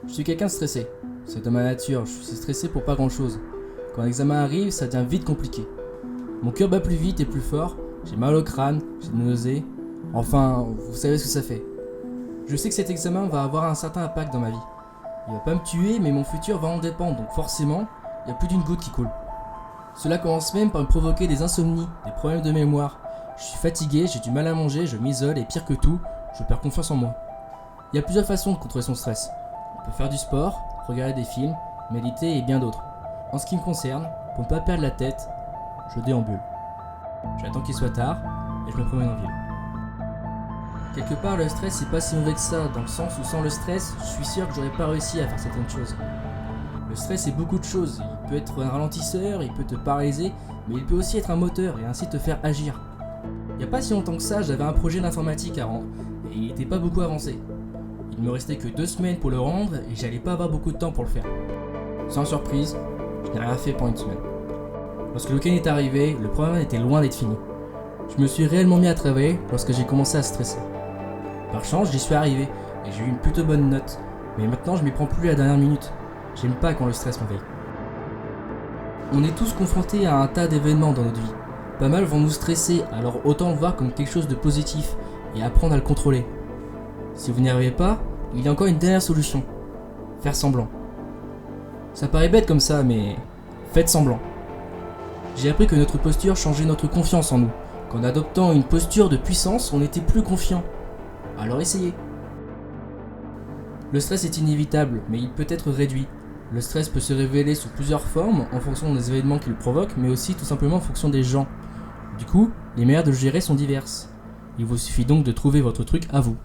Je suis quelqu'un de stressé. C'est de ma nature, je suis stressé pour pas grand chose. Quand l'examen arrive, ça devient vite compliqué. Mon cœur bat plus vite et plus fort, j'ai mal au crâne, j'ai des nausées. Enfin, vous savez ce que ça fait. Je sais que cet examen va avoir un certain impact dans ma vie. Il va pas me tuer, mais mon futur va en dépendre, donc forcément, il y a plus d'une goutte qui coule. Cela commence même par me provoquer des insomnies, des problèmes de mémoire. Je suis fatigué, j'ai du mal à manger, je m'isole et pire que tout, je perds confiance en moi. Il y a plusieurs façons de contrôler son stress. On peut faire du sport, regarder des films, méditer et bien d'autres. En ce qui me concerne, pour ne pas perdre la tête, je déambule. J'attends qu'il soit tard et je me promène en ville. Quelque part, le stress c'est pas si mauvais que ça, dans le sens où sans le stress, je suis sûr que j'aurais pas réussi à faire certaines choses. Le stress c'est beaucoup de choses, il peut être un ralentisseur, il peut te paralyser, mais il peut aussi être un moteur et ainsi te faire agir. Il y a pas si longtemps que ça, j'avais un projet d'informatique à rendre, et il était pas beaucoup avancé. Il me restait que 2 semaines pour le rendre et j'allais pas avoir beaucoup de temps pour le faire. Sans surprise, je n'ai rien fait pendant une semaine. Lorsque le week-end est arrivé, le problème était loin d'être fini. Je me suis réellement mis à travailler lorsque j'ai commencé à stresser. Par chance, j'y suis arrivé et j'ai eu une plutôt bonne note, mais maintenant je m'y prends plus à la dernière minute. J'aime pas quand le stress m'envahit. On est tous confrontés à un tas d'événements dans notre vie. Pas mal vont nous stresser, alors autant le voir comme quelque chose de positif et apprendre à le contrôler. Si vous n'y arrivez pas, il y a encore une dernière solution. Faire semblant. Ça paraît bête comme ça, mais faites semblant. J'ai appris que notre posture changeait notre confiance en nous. Qu'en adoptant une posture de puissance, on était plus confiant. Alors essayez. Le stress est inévitable, mais il peut être réduit. Le stress peut se révéler sous plusieurs formes en fonction des événements qu'il provoque, mais aussi tout simplement en fonction des gens. Du coup, les manières de le gérer sont diverses. Il vous suffit donc de trouver votre truc à vous.